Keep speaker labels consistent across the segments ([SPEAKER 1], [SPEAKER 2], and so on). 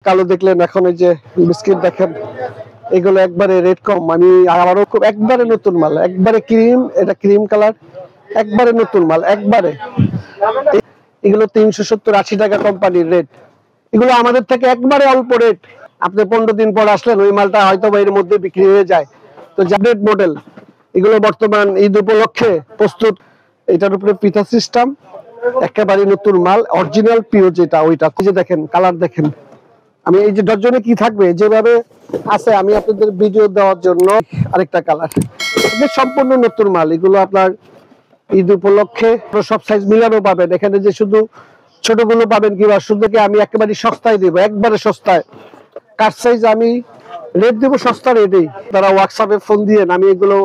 [SPEAKER 1] কালো দেখলেন, এখন এই যে বিস্কিট দেখেন, এগুলো একবারে রেড কম। আমি আবারও খুব একবারে নতুন মাল, একবারে ক্রিম, এটা ক্রিম কালার, একবারে নতুন মাল একবারে। এগুলো 370-80 টাকা কোম্পানির রেট। এগুলো আমাদের থেকে একবারে অল্প রেট। আপনি 15 দিন পর আসলেন, ওই মালটা হয়তো এর মধ্যে বিক্রি হয়ে যায়। তো আপডেট মডেল এগুলো বর্তমান ঈদ উপলক্ষে প্রস্তুত। এটার উপরে পিঠা সিস্টেম, একেবারে নতুন মাল, অরিজিনাল পিও যেটা ওইটা। যে দেখেন কালার দেখেন, আমি এই যে ডজনে কি থাকবে যেভাবে আছে আমি আপনাদের ভিডিও দেওয়ার জন্য আরেকটা কালার। সম্পূর্ণ নতুন মাল। এগুলো আপনার ঈদ উপলক্ষে সব সাইজ মিলানো পাবেন। এখানে যে শুধু ছোটগুলো পাবেন কিংবা শুধুকে আমি একেবারে সস্তায় দিব, একবারে সস্তায়। কাট সাইজ আমি রেট দেবো সস্তা রেটেই। তারা হোয়াটসঅ্যাপে ফোন দিয়ে আমি এগুলো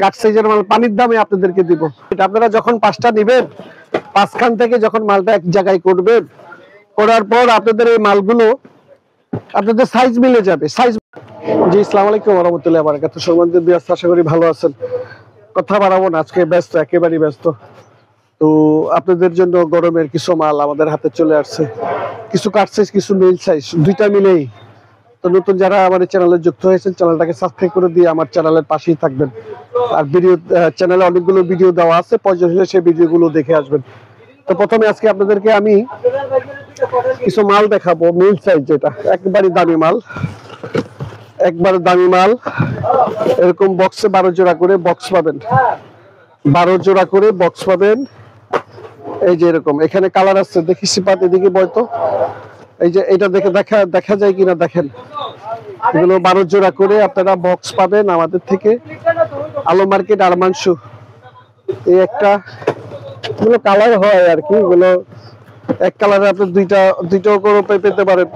[SPEAKER 1] কাট সাইজের মাল পানির দামে আপনাদেরকে দিব। আপনারা যখন 5টা নেবেন, 5খান থেকে যখন মালটা এক জায়গায় করবেন, করার পর আপনাদের এই মালগুলো আপনাদের সাইজ মিলে যাবে। সাইজ জি, আসসালামু আলাইকুম ওয়া রাহমাতুল্লাহি ওয়া বারাকাতুহু। সম্মানিত ভিউয়ার্স, আশা করি ভালো আছেন। কথা বাড়াবো না, আজকে ব্যস্ত, একেবারেই ব্যস্ত। তো আপনাদের জন্য গরমের কিছু মাল আমাদের হাতে চলে আসছে, কিছু কাট সাইজ, কিছু মিল সাইজ, দুইটা মিলেই। তো নতুন যারা আমার চ্যানেলে যুক্ত হয়েছেন, চ্যানেলটাকে সাবস্ক্রাইব করে দিয়ে আমার চ্যানেলের পাশেই থাকবেন। আর ভিডিও চ্যানেলে অনেকগুলো ভিডিও দেওয়া আছে, প্রয়োজন হলে সেই ভিডিওগুলো দেখে আসবেন। তো প্রথমে আজকে আপনাদেরকে আমি কিছু মাল দেখাবো, মিল সাইজ, যেটা একেবারে দামি মাল, একবার দামি মাল। এরকম বক্সে 12 জোড়া করে বক্স পাবেন, 12 জোড়া করে বক্স পাবেন। এই যে এরকম, এখানে কালার আছে, দেখি সিপাত এদিকে বয়তো, এই যে এটা দেখে দেখা যায় কিনা দেখেন। এগুলো 12 জোড়া করে আপনারা বক্স পাবেন আমাদের থেকে, আলো মার্কেট আরমানসু। এই একটা এগুলো কালার হয় আর কি, এগুলো এক কালারে আপনি দুইটাও করে পেতে পারেন।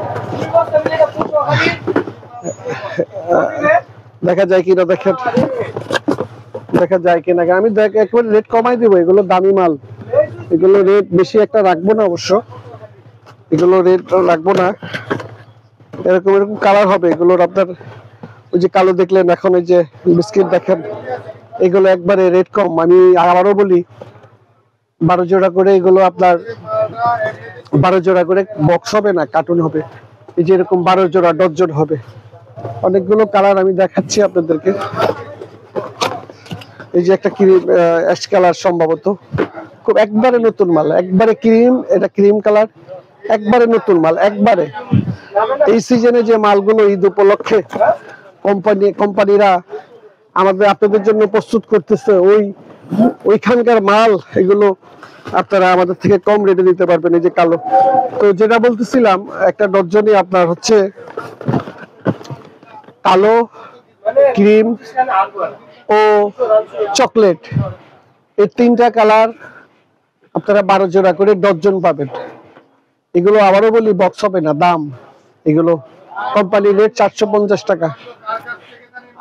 [SPEAKER 1] দেখা যায় কিনা দেখেন, দেখা যায় কিনা। আমি একবার রেট কমাই দিব, এগুলো দামি মাল, এগুলো রেট বেশি একটা রাখবো না অবশ্য, এগুলো রেট রাখবো না। এরকম এরকম কালার হবে এগুলোর। আপনার ওই যে কালো দেখলেন, এখন এই যে বিস্কিট দেখেন, এগুলো একবারে রেট কম। আমি আবারও বলি, 12 জোড়া করে এগুলো আপনার 12 জোড়া করে বক্স হবে না, কার্টুন হবে। এই যে এরকম 12 জোড়া ডজন হবে। অনেকগুলো কালার আমি দেখাচ্ছি আপনাদেরকে। এই যে একটা ক্রিম অ্যাশ কালার, সম্ভবত খুব একবারে নতুন মাল, একবারে ক্রিম, এটা ক্রিম কালার, একবারে নতুন মাল একবারে। এই সিজনে যে মালগুলো ঈদ উপলক্ষে কোম্পানিরা আপনাদের জন্য প্রস্তুত করতেছে, ওইখানকার মাল। এগুলো আপনারা আমাদের থেকে কম রেটে দিতে পারবেন। এই যে কালো, তো যেটা বলতেছিলাম, একটা ডজনই আপনার হচ্ছে কালো, ক্রিম ও চকলেট, এই 3টা কালার আপনারা 12 জোড়া করে ডজন পাবেন। এগুলো আবারও বলি, বক্স হবে না, দাম। এগুলো কোম্পানির রেট 450 টাকা।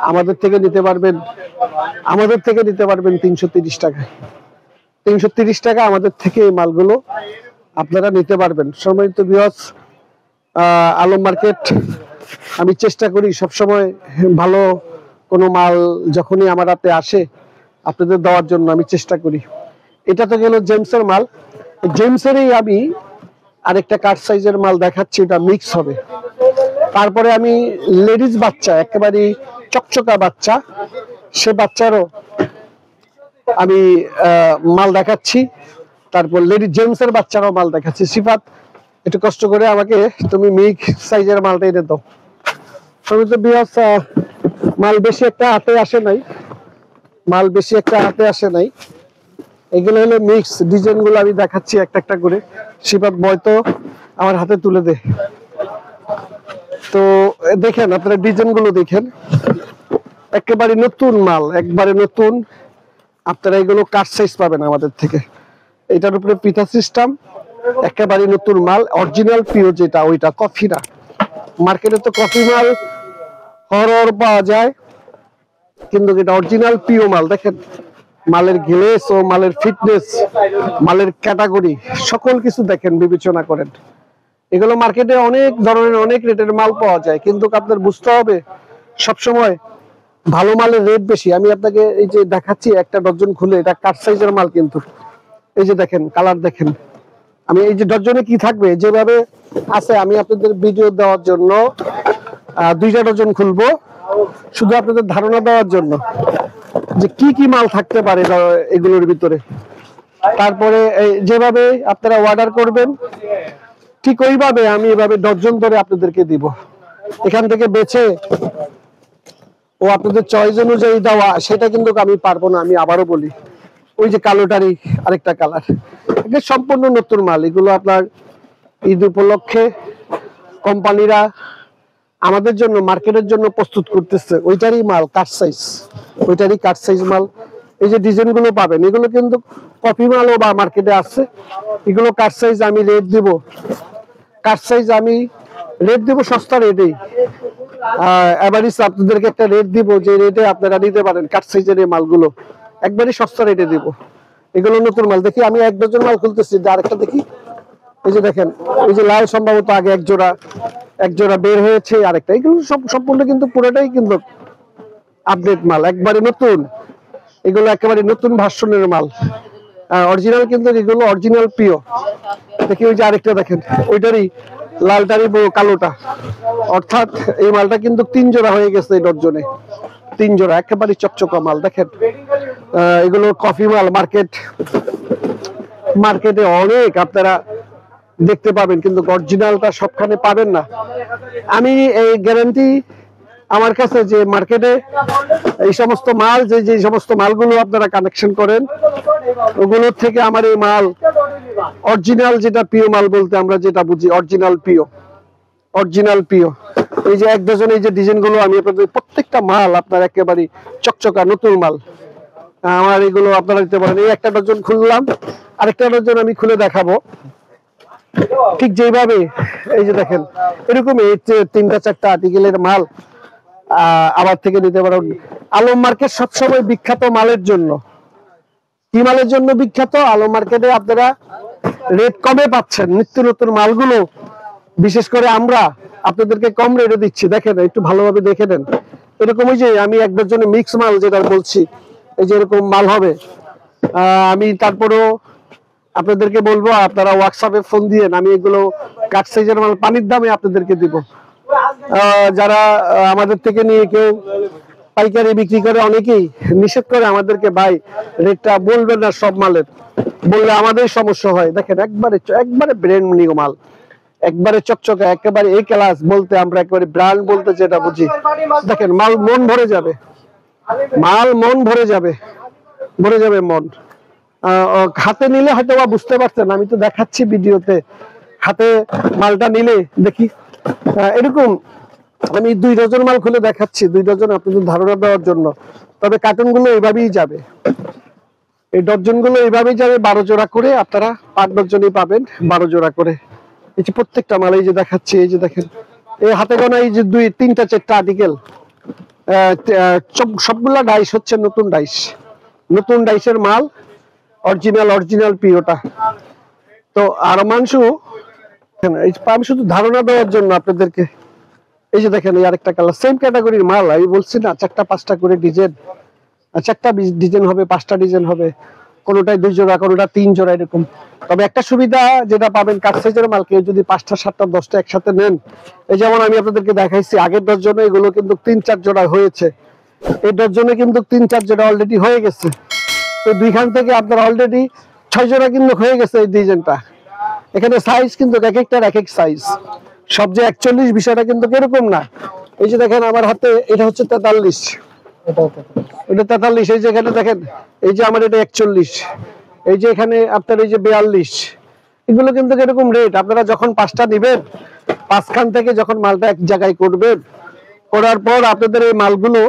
[SPEAKER 1] আমাদের থেকে নিতে পারবেন 330 টাকায়। 330 টাকা আমাদের থেকে এই মালগুলো আপনারা নিতে পারবেন। সম্মানিত ভিউয়ার্স, আলম মার্কেট, আমি চেষ্টা করি সবসময় ভালো কোনো মাল যখনই আমার হাতে আসে আপনাদের দেওয়ার জন্য আমি চেষ্টা করি। এটা তো গেল জেমসের মাল। জেমসেরই আমি আরেকটা কাট সাইজের মাল দেখাচ্ছি, এটা মিক্স হবে। তারপরে আমি লেডিস বাচ্চা, একেবারে চকচকা বাচ্চা, সে বাচ্চারও আমি মাল দেখাচ্ছি। তারপর লেডিস জেমসের বাচ্চারও মাল দেখাচ্ছি। সিফাত, একটু কষ্ট করে আমাকে তুমি মিক্স সাইজের মালটা এনে দাও। মাল বেশি একটা হাতে আসে নাই, এগুলো হলো মিক্স। ডিজাইন গুলো আমি দেখাচ্ছি একটা একটা করে। সিফাত বয়তো আমার হাতে তুলে দে। তো দেখেন, আপনারা ডিজাইন গুলো দেখেন, একেবারে নতুন মাল, একবারে নতুন। আপনারা এগুলো কাট সাইজ পাবেন আমাদের থেকে। এটার উপরে পিঠা সিস্টেম, একেবারে নতুন মাল, অরিজিনাল পিও যেটা ওইটা, কফি না। মার্কেটে তো কফি মাল হরর পাওয়া যায়, কিন্তু এটা অরিজিনাল পিও মাল। দেখেন মালের গ্লেস ও মালের ফিটনেস, মালের ক্যাটাগরি, সকল কিছু দেখেন, বিবেচনা করেন। এগুলো মার্কেটে অনেক ধরনের, অনেক রেটের মাল পাওয়া যায়, কিন্তু আপনার বুঝতে হবে সবসময় ভালো মালের রেট বেশি। আমি আপনাকে এই যে দেখাচ্ছি একটা ডজন খুলে, এটা কাট সাইজের মাল, কিন্তু এই যে দেখেন কালার দেখেন, আমি এই যে ডজনে কি থাকবে যেভাবে আছে, আমি আপনাদের ভিডিও দেওয়ার জন্য 2টা ডজন খুলবো, শুধু আপনাদের ধারণা দেওয়ার জন্য যে কি কি মাল থাকতে পারে এগুলোর ভিতরে। তারপরে যেভাবে আপনারা অর্ডার করবেন ঠিক ওইভাবে আমি এভাবে ডজন ধরে আপনাদেরকে দিব। এখান থেকে বেছে ও আপনাদের চয়েস অনুযায়ী দেওয়া সেটা কিন্তু আমি পারবো না। আমি আবারও বলি, ওই যে কালোটারই আরেকটা কালার, সম্পূর্ণ নতুন মাল। এগুলো আপনার ঈদ উপলক্ষে কোম্পানিরা আমাদের জন্য, মার্কেটের জন্য প্রস্তুত করতেছে। ওইটারই মাল, কাট সাইজ, ওইটারই কাট সাইজ মাল। এই যে ডিজাইন গুলো পাবেন এগুলো কিন্তু কপি মালও বা মার্কেটে আছে। এগুলো কাট সাইজ আমি রেট দিব, কাট সাইজ আমি রেট দিব সস্তা রেটেই। এভারেজ আপনাদেরকে একটা রেট দিব যে রেটে আপনারা নিতে পারেন। কাট সাইজের এই মালগুলো একবারই সস্তা রেটে দিব। এগুলো নতুন মাল। দেখি আমি 1 ডজন মাল খুলতেছি, আরেকটা দেখি। এই যে দেখেন, এই যে লাল সম্ভবত আগে এক জোড়া বের হয়েছে, আরেকটা। এগুলো সম্পূর্ণ কিন্তু পুরোটাই কিন্তু আপডেট মাল, একবারে নতুন। এগুলো একেবারে নতুন ভার্সনের মাল, অরিজিনাল কিন্তু এগুলো অরিজিনাল পিও। দেখি ওই যে আরেকটা দেখেন, ওইটারই লালটারই কালোটা, অর্থাৎ এই মালটা কিন্তু 3 জোড়া হয়ে গেছে এই ডজনে, 3 জোড়া একেবারে চকচকা মাল। দেখেন এগুলো কফি মাল, মার্কেটে অনেক আপনারা দেখতে পাবেন, কিন্তু অরিজিনালটা সবখানে পাবেন না। আমি এই গ্যারান্টি আমার কাছে যে মার্কেটে এই সমস্ত মাল, যে সমস্ত মালগুলো আপনারা কানেকশন করেন ওগুলোর থেকে আমার এই মাল অরিজিনাল, যেটা পিও মাল বলতে আমরা যেটা বুঝি, অরিজিনাল পিও। এই যে 1 ডজন এই যে ডিজাইন গুলো আমি আপনাদের প্রত্যেকটা মাল আপনার একেবারে চকচকা নতুন মাল। আমার এগুলো আপনারা দিতে পারেন। এই একটা ডজন খুললাম, আরেকটা ডজন আমি খুলে দেখাবো ঠিক যেভাবে। এই যে দেখেন এরকম এই 3টা 4টা আর্টিকেলের মাল আবার থেকে নিতে পারো। আলম মার্কেট সবসময় বিখ্যাত মালের জন্য। কি মালের জন্য বিখ্যাত? আলম মার্কেটে আপনারা রেট কমে পাচ্ছেন নিত্য নতুন মালগুলো। বিশেষ করে আমরা আপনাদেরকে কম রেটে দিচ্ছি। দেখেন একটু ভালোভাবে দেখে নেন। এরকম ওই যে আমি 1 ডজনে মিক্স মাল যেটা বলছি, এই যে এরকম মাল হবে। আমি তারপরেও আপনাদেরকে বলবো আপনারা হোয়াটসঅ্যাপে ফোন দিয়ে আমি এগুলো কাট সাইজের মাল পানির দামে আপনাদেরকে দিব। যারা আমাদের থেকে নিয়ে কেউ পাইকারি বিক্রি করে অনেকেই নিষেধ করে আমাদেরকে, ভাই রেটটা বলবেন না সব মালের, বললে আমাদের সমস্যা হয়। দেখেন একবারে ব্র্যান্ড নিউ মাল, একবারে চকচকা, একেবারে এই ক্লাস বলতে আমরা একেবারে ব্র্যান্ড বলতে যেটা বুঝি। দেখেন মাল মন ভরে যাবে, ভরে যাবে মন। হাতে নিলে হয়তো বা বুঝতে পারছেন, আমি তো দেখাচ্ছি ভিডিওতে। হাতে মালটা নিলে দেখি এরকম আমি 2 ডজন মাল খুলে দেখাচ্ছি, 2 ডজন আপনাদের ধারণা দেওয়ার জন্য। তবে কার্টুন গুলো এইভাবেই যাবে, এই ডজন গুলো এইভাবেই যাবে। 12 জোড়া করে আপনারা 5 ডজনই পাবেন, 12 জোড়া করে। এই যে প্রত্যেকটা মাল এই যে দেখাচ্ছি, এই যে দেখেন এই হাতে গোনা এই যে 2, 3টা 4টা আর্টিকেল, সবগুলা ডাইস হচ্ছে নতুন ডাইসের মাল, অরিজিনাল পিওটা। তো আর মাংস আমি শুধু ধারণা দেওয়ার জন্য আপনাদেরকে। এই যে দেখেন এই আরেকটা কালার, সেম ক্যাটাগরির মাল। আমি বলছি না 4টা 5টা করে ডিজাইন, 4টা ডিজাইন হবে, 5টা ডিজাইন হবে, কোনোটায় 2 জোড়া, কোনোটা 3 জোড়া এরকম। তবে একটা সুবিধা যেটা পাবেন, কাট সাইজের মাল কেউ যদি 5টা 7টা 10টা একসাথে নেন, এই যেমন আমি আপনাদেরকে দেখাইছি আগের ডজনে, এগুলো কিন্তু 3-4 জোড়া হয়েছে। এই ডজনে কিন্তু 3-4 জোড়া অলরেডি হয়ে গেছে। তো 2খান থেকে আপনার অলরেডি 6 জোড়া কিন্তু হয়ে গেছে এই ডিজাইনটা। এখানে সাইজ কিন্তু এক একটার এক এক সাইজ, সব যে 41 বিষয়টা কিন্তু এরকম না। এই যে দেখেন আমার হাতে এটা হচ্ছে 43, এটা 43। এই যে এখানে দেখেন এই যে আমার এটা 41, এই যে এখানে আপনার এই যে 42। এগুলো কিন্তু এরকম রেট। আপনারা যখন 5টা নিবেন, 5খান থেকে যখন মালটা এক জায়গায় করবেন, করার পর আপনাদের এই মালগুলো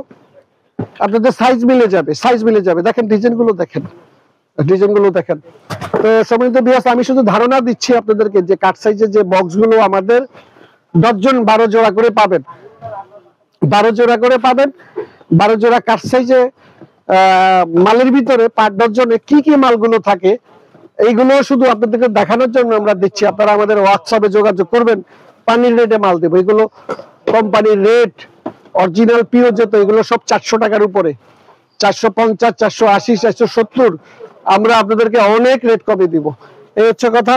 [SPEAKER 1] আপনাদের সাইজ মিলে যাবে। দেখেন ডিজাইনগুলো দেখেন। তো সম্মানিত ভিউয়ার্স, আমি শুধু ধারণা দিচ্ছি আপনাদেরকে যে কাট সাইজের যে বক্সগুলো আমাদের ডজন 12 জোড়া করে পাবেন, 12 জোড়া কাট সাইজে মালের ভিতরে 5 ডজনে কি কি মালগুলো থাকে এইগুলো শুধু আপনাদেরকে দেখানোর জন্য আমরা দিচ্ছি। আপনারা আমাদের হোয়াটসঅ্যাপে যোগাযোগ করবেন, পানির রেটে মাল দেবো। এগুলো কোম্পানির রেট, অরিজিনাল পিও যত, এগুলো সব 400 টাকার উপরে, 450, 480, 470। আমরা আপনাদেরকে অনেক রেট কমে দিব। এই হচ্ছে কথা।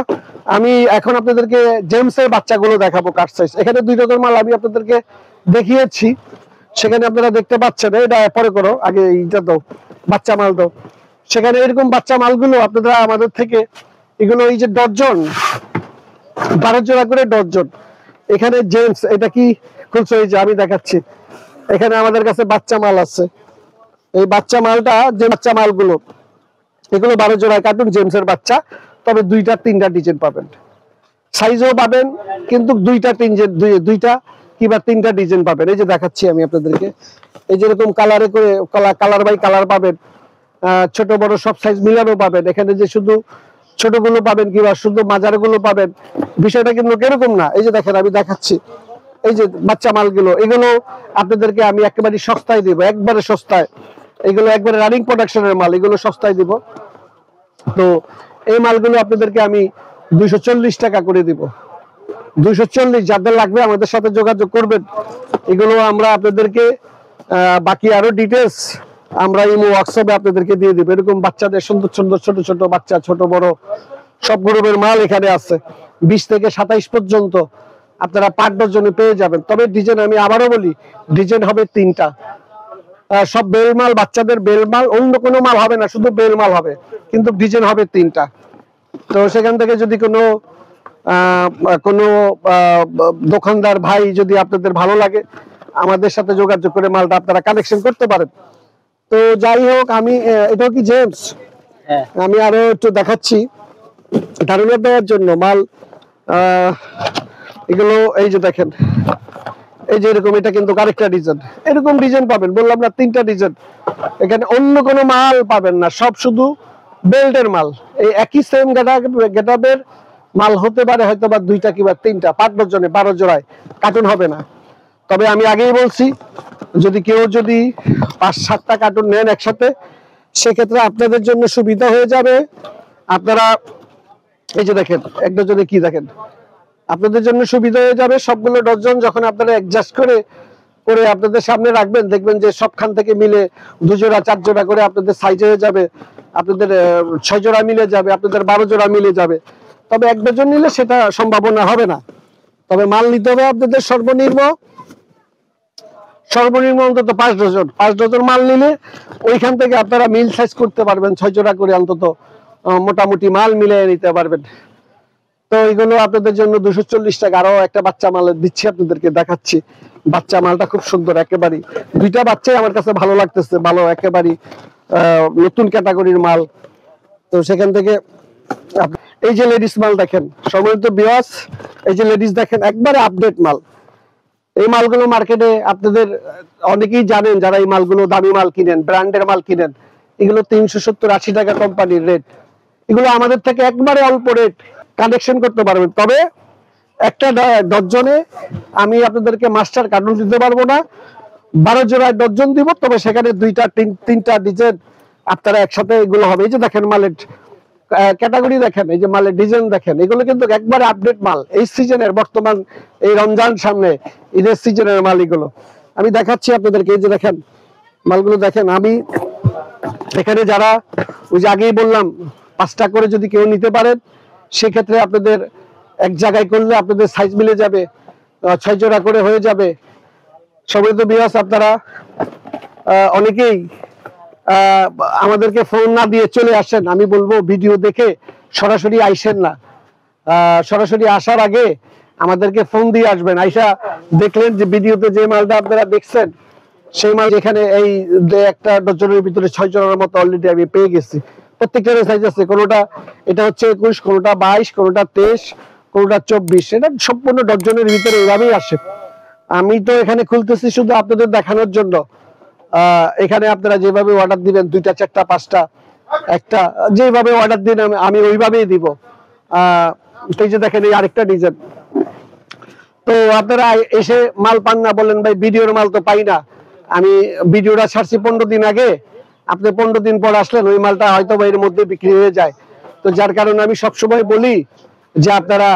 [SPEAKER 1] আমি এখন আপনাদেরকে জেমসের বাচ্চাগুলো দেখাবো কাট সাইজ। এখানে 2 রকম মাল আমি আপনাদেরকে দেখিয়েছি, সেখানে আপনারা দেখতে পাচ্ছেন। এটা পরে করো, আগে এইটা দাও, বাচ্চা মাল দাও। সেখানে এরকম বাচ্চা মালগুলো আপনারা আমাদের থেকে, এগুলো এই যে ডজন 12 জোড়া করে ডজন। এখানে জেমস, এটা কি খুলছো? এই যে আমি দেখাচ্ছি, এখানে আমাদের কাছে বাচ্চা মাল আছে। এই বাচ্চা মালটা, যে বাচ্চা মালগুলো, এগুলো 12 জোড়া কার্টুন জেমসের বাচ্চা। তবে 2টা 3টা ডিজাইন পাবেন, সাইজও পাবেন, কিন্তু 2টা 3টা ডিজাইন পাবেন। এই যে দেখাচ্ছি আমি আপনাদেরকে, এই যেরকম কালারে করে, কালার বাই কালার পাবেন, ছোট বড় সব সাইজ মিলানো পাবেন। এখানে যে শুধু ছোটগুলো পাবেন কিংবা শুধু মাঝারগুলো পাবেন, বিষয়টা কিন্তু এরকম না। এই যে দেখেন, আমি দেখাচ্ছি, এই যে বাচ্চা মালগুলো, এগুলো আপনাদেরকে আমি একেবারে সস্তায় দিব, একবারে সস্তায়। এগুলো একবারে রানিং প্রোডাকশনের মাল, এগুলো সস্তায় দিব। তো এই মালগুলো আপনাদেরকে আমি 240 টাকা করে দিব। 240, যাদের লাগবে আমাদের সাথে যোগাযোগ করবেন। এগুলো আমরা আপনাদেরকে বাকি আরো ডিটেলস আমরা ইমো হোয়াটসঅ্যাপে আপনাদেরকে দিয়ে দিব। এরকম বাচ্চাদের সুন্দর সুন্দর ছোট ছোট বাচ্চা, ছোট বড় সব গ্রুপের মাল এখানে আছে। 20 থেকে 27 পর্যন্ত আপনারা পার ডজনে পেয়ে যাবেন। তবে ডিজাইন, আমি আবারও বলি, ডিজাইন হবে 3টা। সব বেল মাল, বাচ্চাদের বেল মাল, অন্য কোনো মাল হবে না, শুধু বেল মাল হবে, কিন্তু ডিজাইন হবে 3টা। তো সেখান থেকে যদি কোনো দোকানদার ভাই, যদি আপনাদের ভালো লাগে, আমাদের সাথে যোগাযোগ করে মালটা আপনারা কালেকশন করতে পারেন। তো যাই হোক, আমি এটাও কি জেমস, আমি আরো একটু দেখাচ্ছি ধারণা দেওয়ার জন্য মাল। এগুলো এই যে দেখেন, এই যে এরকম, এটা কিন্তু আরেকটা ডিজাইন। এরকম ডিজাইন পাবেন, বললাম না 3টা ডিজাইন। এখানে অন্য কোনো মাল পাবেন না, সব শুধু বেল্টের মাল। এই একই সেম গেটআপের মাল হতে পারে হয়তো বা 2টা কিংবা 3টা, 5 ডজনে 12 জোড়ায় কার্টুন হবে না। তবে আমি আগেই বলছি, যদি কেউ 5-7টা কার্টুন নেন একসাথে, সেক্ষেত্রে আপনাদের জন্য সুবিধা হয়ে যাবে। আপনারা এই যে দেখেন, এক ডজনে কি দেখেন, আপনাদের জন্য সুবিধা হয়ে যাবে। সবগুলো ডজন যখন আপনারা অ্যাডজাস্ট করে করে আপনাদের সামনে রাখবেন, দেখবেন যে সবখান থেকে মিলে 2 জোড়া 4 জোড়া করে আপনাদের সাইজ হয়ে যাবে, আপনাদের 6 জোড়া মিলে যাবে, আপনাদের 12 জোড়া মিলে যাবে। তবে এক ডজন নিলে সেটা সম্ভাবনা হবে না। তবে মাল নিতে হবে আপনাদের সর্বনিম্ন অন্তত 5 ডজন। 5 ডজন মাল নিলে ওইখান থেকে আপনারা মিল সাইজ করতে পারবেন, 6 জোড়া করে অন্তত মোটামুটি মাল মিলিয়ে নিতে পারবেন। তো এগুলো আপনাদের জন্য 240 টাকা। আরো একটা বাচ্চা মাল দিচ্ছি, আপনাদেরকে দেখাচ্ছি। বাচ্চা মালটা খুব সুন্দর, একেবারে 2টা বাচ্চাই আমার কাছে ভালো লাগতেছে, ভালো, একেবারে নতুন ক্যাটাগরির মাল। তো সেখান থেকে এই যে লেডিস মাল দেখেন, সম্মানিত ভিউয়ার্স, এই যে লেডিস দেখেন, একবারে আপডেট মাল। এই মালগুলো মার্কেটে আপনাদের অনেকেই জানেন, যারা এই মালগুলো দামি মাল কিনেন, ব্র্যান্ডের মাল কিনেন, এগুলো 370-80 টাকা কোম্পানির রেট। এগুলো আমাদের থেকে একবারে অল্প রেট কালেকশন করতে পারবেন। তবে একটা ডজনে আমি আপনাদেরকে মাস্টার কার্টুন দিতে পারবো না, 12 জোড়ায় ডজন দিব। তবে সেখানে 2টা 3টা ডিজাইন আপনারা একসাথে এগুলো হবে। এই যে দেখেন মালের ক্যাটাগরি দেখেন, এই যে মালের ডিজাইন দেখেন, এগুলো কিন্তু একবারে আপডেট মাল, এই সিজনের, বর্তমান এই রমজান সামনে, ঈদের সিজনের মাল এগুলো। আমি দেখাচ্ছি আপনাদেরকে, এই যে দেখেন মালগুলো দেখেন। আমি এখানে যারা, ওই যে আগেই বললাম, 5টা করে যদি কেউ নিতে পারেন, সেক্ষেত্রে আপনাদের এক জায়গায় করলে আপনাদের সাইজ মিলে যাবে, 6 জোড়া করে হয়ে যাবে। সবাই তো বিয়াস, আপনারা অনেকেই আমাদেরকে ফোন না দিয়ে চলে আসেন। আমি বলবো ভিডিও দেখে সরাসরি আইসেন না, সরাসরি আসার আগে আমাদেরকে ফোন দিয়ে আসবেন। আইসা দেখলেন যে ভিডিওতে যে মালটা আপনারা দেখছেন, সেই মাল যেখানে এই একটা ডজনের ভিতরে 6 জোড়ার মতো অলরেডি আমি পেয়ে গেছি। প্রত্যেকটার সাইজ আছে, কোনোটা এটা হচ্ছে 21, কোনোটা 22, কোনোটা 23, কোনোটা 24। এটা সম্পূর্ণ ডজনের ভিতরে এভাবেই আসে। আমি তো এখানে খুলতেছি শুধু আপনাদের দেখানোর জন্য। এখানে আপনারা যেভাবে অর্ডার দিবেন, 2টা 4টা 5টা একটা, যেভাবে অর্ডার দিন আমি ওইভাবেই দিব। এই যে দেখেন, এই আরেকটা ডিজাইন। তো আপনারা এসে মাল পান না, বলেন ভাই ভিডিওর মাল তো পাই না। আমি ভিডিওটা ছাড়ছি 15 দিন আগে, আপনি 15 দিন পর আসলেন, ওই মালটা হয়তো এর মধ্যে বিক্রি হয়ে যায়। তো যার কারণে আমি সবসময় বলি যে আপনারা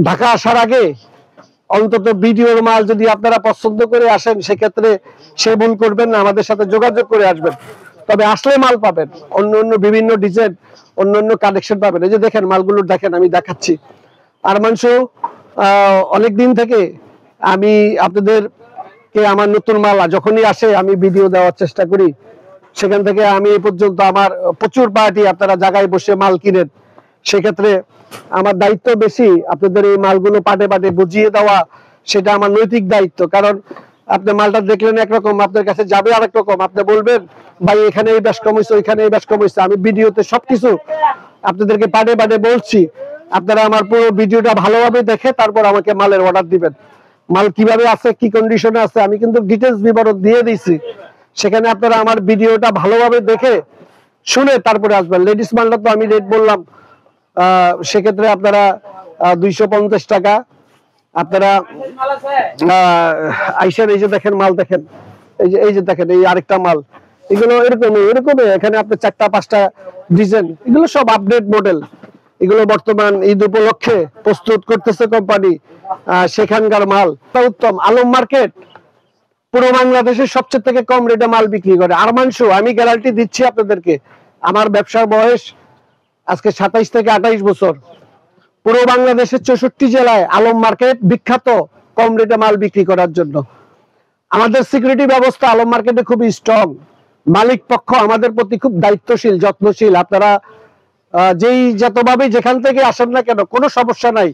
[SPEAKER 1] ঢাকা আসার আগে অন্তত ভিডিওর মাল যদি আপনারা পছন্দ করে আসেন, সেক্ষেত্রে সে ভুল করবেন না, আমাদের সাথে যোগাযোগ করে আসবেন। তবে আসলে মাল পাবেন, অন্য অন্য বিভিন্ন ডিজাইন, অন্য অন্য কালেকশন পাবেন। এই যে দেখেন মালগুলো দেখেন, আমি দেখাচ্ছি। আরমানশো অনেকদিন থেকে আমি আপনাদেরকে আমার নতুন মাল যখনই আসে আমি ভিডিও দেওয়ার চেষ্টা করি। সেখান থেকে আমি এই পর্যন্ত আমার প্রচুর পার্টি আপনারা জায়গায় বসে মাল কিনেন, সেক্ষেত্রে আমার দায়িত্ব বেশি আপনাদের এই মালগুলো পাটে পাটে বুঝিয়ে দেওয়া, সেটা আমার নৈতিক দায়িত্ব। কারণ আপনি মালটা দেখলেন একরকম, আপনার কাছে যাবে আরেক রকম, আপনি বলবেন ভাই এখানে এই ব্যাস কম হয়েছে, ওইখানে এই ব্যাস কম হয়েছে। আমি ভিডিওতে সবকিছু আপনাদেরকে পাটে পাটে বলছি, আপনারা আমার পুরো ভিডিওটা ভালোভাবে দেখে তারপর আমাকে মালের অর্ডার দিবেন। মাল কিভাবে আছে, কি কন্ডিশনে আছে, আমি কিন্তু ডিটেলস বিবরণ দিয়ে দিয়েছি। সেখানে আপনারা আমার ভিডিওটা ভালোভাবে দেখে শুনে তারপরে আসবেন। লেডিস মালটা তো আমি রেট বললাম, সেক্ষেত্রে আপনারা 250 টাকা। আপনারা আইসেন, এই যে দেখেন মাল দেখেন, এই যে দেখেন এই আরেকটা মাল, এগুলো এরকমই এখানে আপনার 4টা 5টা ডিজাইন, এগুলো সব আপডেট মডেল। এগুলো বর্তমান ঈদ উপলক্ষে প্রস্তুত করতেছে কোম্পানি, সেখানকার মাল উত্তম। আলম মার্কেট পুরো বাংলাদেশের সবচেয়ে থেকে কম রেটে মাল বিক্রি করে আরমানশো। আমি গ্যারান্টি দিচ্ছি আপনাদেরকে, আমার ব্যবসার বয়স আজকে 27 থেকে 28 বছর। পুরো বাংলাদেশের 64 জেলায় আলম মার্কেট বিখ্যাত কম রেটে মাল বিক্রি করার জন্য। আমাদের সিকিউরিটি ব্যবস্থা আলম মার্কেটে খুবই স্ট্রং। মালিক পক্ষ আমাদের প্রতি খুব দায়িত্বশীল, যত্নশীল। আপনারা যেই যতভাবে যেখান থেকে আসেন না কেন, কোনো সমস্যা নাই,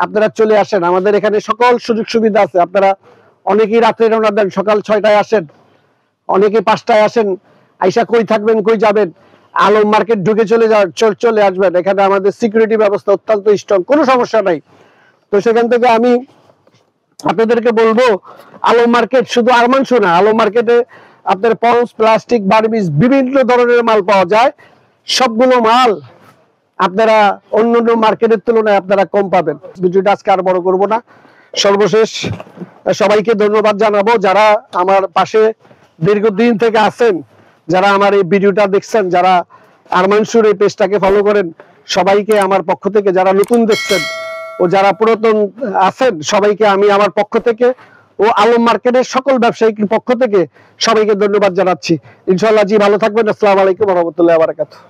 [SPEAKER 1] আপনারা চলে আসেন। আমাদের এখানে সকল সুযোগ সুবিধা আছে। আপনারা অনেকেই রাত্রে রওনা দেন, সকাল 6টায় আসেন, অনেকে 5টায় আসেন। আইসা কই থাকবেন, কই যাবেন, আলম মার্কেট ঢুকে চলে আসবেন। এখানে আমাদের সিকিউরিটি ব্যবস্থা অত্যন্ত স্ট্রং, কোনো সমস্যা নাই। তো সেখান থেকে আমি আপনাদেরকে বলবো, আলম মার্কেট শুধু আরমানশো না, আলম মার্কেটে আপনার পন্স, প্লাস্টিক, বার্মিজ বিভিন্ন ধরনের মাল পাওয়া যায়। সবগুলো মাল আপনারা অন্য অন্য মার্কেটের তুলনায় আপনারা কম পাবেন। ভিডিওটা আজকে আর বড় করব না। সর্বশেষ সবাইকে ধন্যবাদ জানাবো যারা আমার পাশে দীর্ঘদিন থেকে আছেন, যারা আমার এই ভিডিওটা দেখছেন, যারা আরমানশোর এই পেজটাকে ফলো করেন, সবাইকে আমার পক্ষ থেকে, যারা নতুন দেখছেন ও যারা পুরাতন আছেন, সবাইকে আমি আমার পক্ষ থেকে ও আলম মার্কেটের সকল ব্যবসায়ীর পক্ষ থেকে সবাইকে ধন্যবাদ জানাচ্ছি। ইনশাআল্লাহ জি, ভালো থাকবেন। আসসালামু আলাইকুম ওয়া রাহমাতুল্লাহি ওয়া বারাকাতুহু।